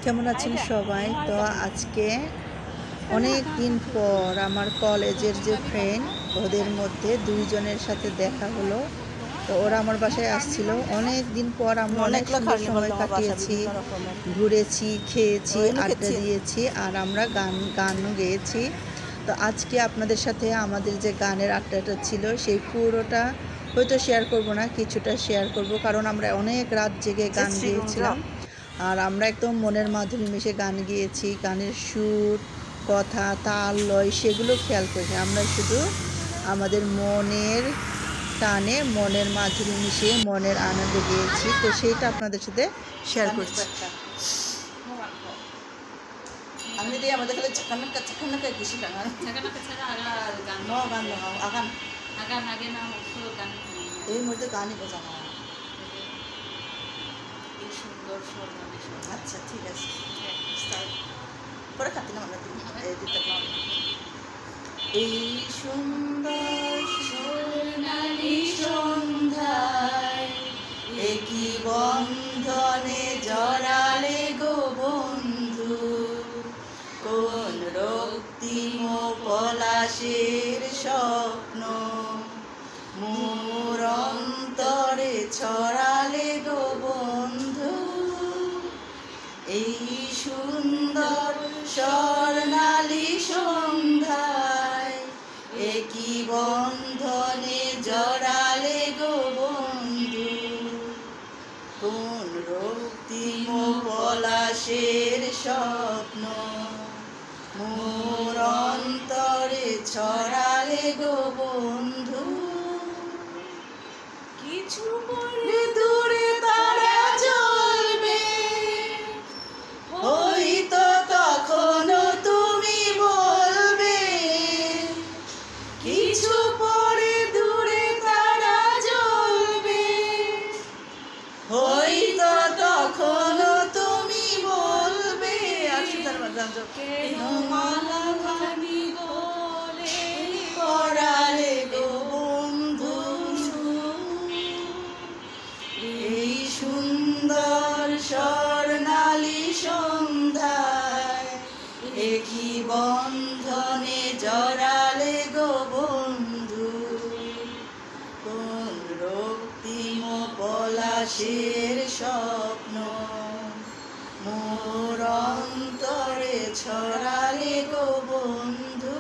কেমন আছেন সবাই? তো আজকে অনেক দিন পর আমার কলেজের যে ফ্রেন্ড ওদের মধ্যে দুইজনের সাথে দেখা হলো। তো ওরা আমার বাসায় আসছিল। অনেক দিন পর আমরা অনেক সুন্দর সময় কাটিয়েছি, ঘুরেছি, খেয়েছি, আড্ডা দিয়েছি, আর আমরা গানও গেয়েছি। তো আজকে আপনাদের সাথে আমাদের যে গানের আড্ডাটা ছিল সেই পুরোটা হয়তো শেয়ার করব না, কিছুটা শেয়ার করব, কারণ আমরা অনেক রাত জেগে গান গেয়েছিলাম। আর আমরা একদম মনের মাধুরী মিশে গান গেয়েছি। গানের সুর, কথা, তাল, লয় সেগুলো খেয়াল করি। আমরা শুধু আমাদের মনের টানে, মনের মাধুরী মিশে, মনের আনন্দে গেয়েছি। তো সেইটা আপনাদের সাথে শেয়ার করছি। আমি দিয়ে আমাদের খালি চাকানাকা কিছু গান ছাড়া আর গান আগান আগান আগে না গান এর মধ্যে গানই বোঝা না। এই সুন্দর স্বর। আচ্ছা ঠিক আছে, পরে খাতে না আমরা দিতে পারবো। এই সুন্দর সোনালি সন্ধ্যায় একই বন্ধনে জড়ালে গো বন্ধু, কোন রক্তিম পলাশের স্বপ্ন মোর অন্তরে ছড়ালে গো বন্ধু। এই সুন্দর স্বর্ণালী সন্ধ্যায় একই বন্ধনে জড়ালে গো বন্ধু, কোন রক্তিম পলাশের স্বপ্ন মোর অন্তরে ছড়ালে গো বন্ধু। কিছু দূরে তারা জ্বলবে, হয়তো তখনও তুমি বলবে। কিছু পরে দূরে তারা জ্বলবে, হয়তো তখনও তুমি বলবে। আর সুতার কেন মালা ভানি গোলে করালে গো বন্ধু। এই সুন্দর স্বর্ণালী সন্ধ্যায় একই বন্ধনে জড়ালে গো বন্ধু, কোন রক্তিম পলাশের স্বপ্ন মোর অন্তরে ছড়ালে গো বন্ধু।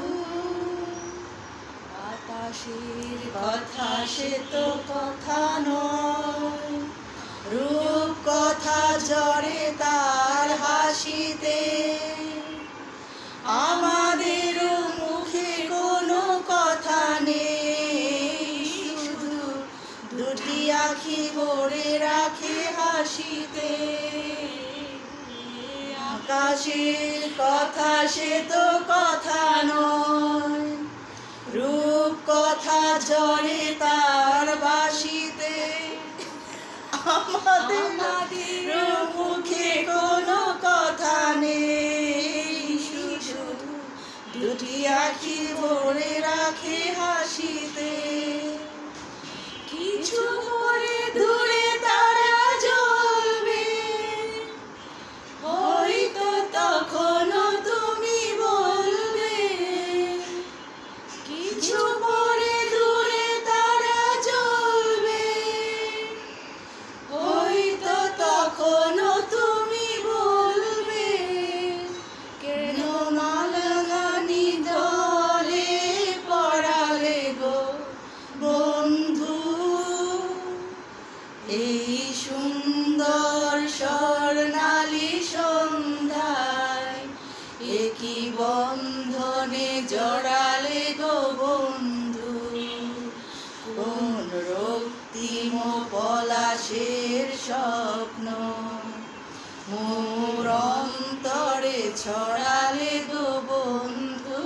বাতাসের কথা সে তো কথা নয়, রূপ কথা জড়ে তার হাসিতে। আমাদের মুখে কোনো কথা নেই, শুধু দুটি আঁখি ভরে রাখে হাসিতে। আকাশের কথা সে তো কথা নয়, রূপ কথা জড়ে তার বাসিতে। আমাদের মুখে কোনো কথা নেই, শুধু দুটি আঁখি ভরে রাখে হাসিতে। কিছু পরে দূরে তারা জ্বলবে, হয়তো তখনও তুমি বলবে। কিছু পরে দূরে তারা জ্বলবে, হয়তো তখনও তুমি বলবে। কেন মালাখানি দলে পড়ালে গো বন্ধু। এই সুন্দর স্বর্ণালী সন্ধ্যায় একই বন্ধনে জড়ালে গো বন্ধু, কোন রক্তিম পলাশের স্বপ্ন মোর অন্তরে ছড়ালে গো বন্ধু।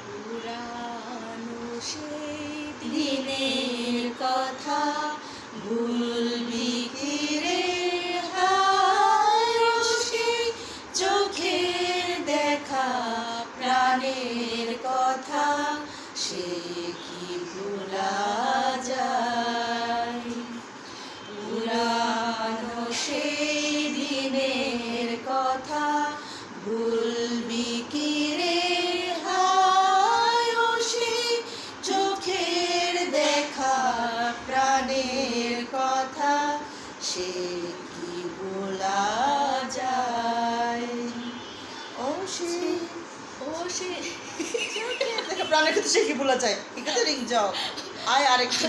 পুরানো সেই দিনের কথা ভুলবি কি রে, হায় সেই চোখের দেখা প্রাণের কথা সে কি ভোলা যায়। সে কি ভোলা যায় ও সে প্রাণের ক্ষেত্রে সে কি ভোলা যায় এখানে রিং যাও আয় আরেকটি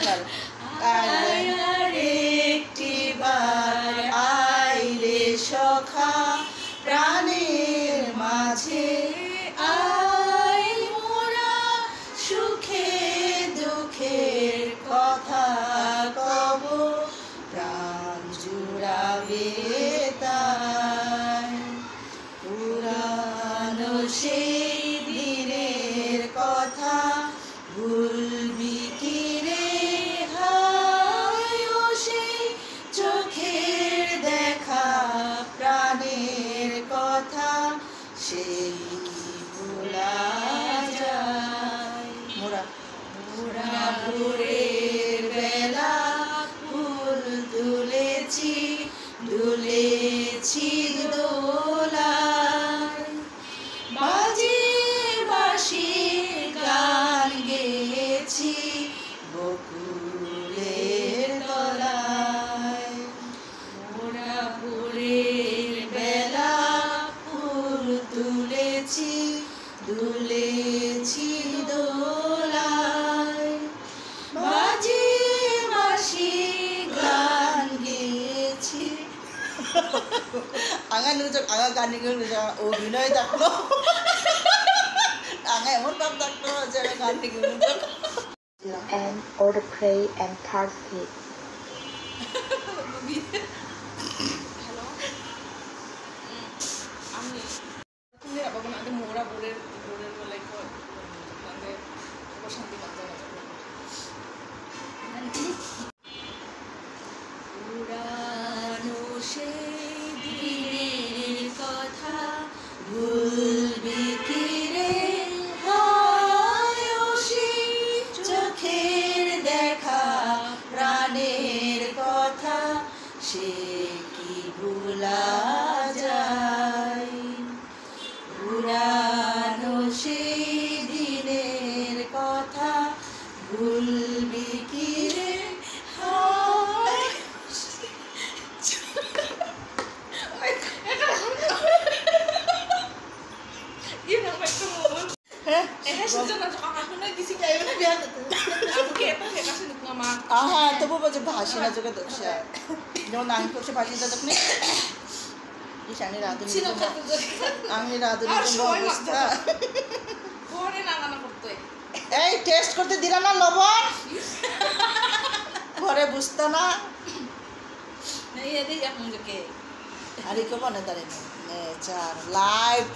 বার আয় রে সখা প্রাণের মাঝে আয় মোরা সুখে দুঃখের কথা কব প্রাণ জুড়াবে তাই পুরানো সেই দিনের কথা ভুলবি কি রে হায় ও সেই চোখের দেখা প্রাণের কথা সেই ভোলা যায় মোরা ভোরের বেলা ফুল তুলেছি দোলায় বাজে বাঁশি গান গেয়েছি বকুলের তলায় মোরা ভোরের বেলা ফুল তুলেছি দোলায় বাজে বাঁশি গান গেয়েছি আগা নুজক আগা গান নিয়ে অভিনয় দেখলো আগা এমন ভাব দেখলো যে গান নিয়ে নুজক and order pray and party. তুমি বাবা না মোরা বোরের বেলায় কয় মানে শান্তি পাচ্ছে না পুরানো সেই দিনের কথা ভুলবি কি রে হায় ও সেই চোখের দেখা প্রাণের কথা সে কি ভোলা যায় পুরানো সেই দিনের কথা ভুলবি কি রে তবু বলছে ভাসি না চোখে দোষা যেমন আমি করছে ভাসি না যখন ঈশানী রাধুনি অবস্থা এই টেস্ট করতে দিলাম না লবণ ঘরে বুঝতো না আর ইকো বনে দাঁড়িয়ে চার লাইভ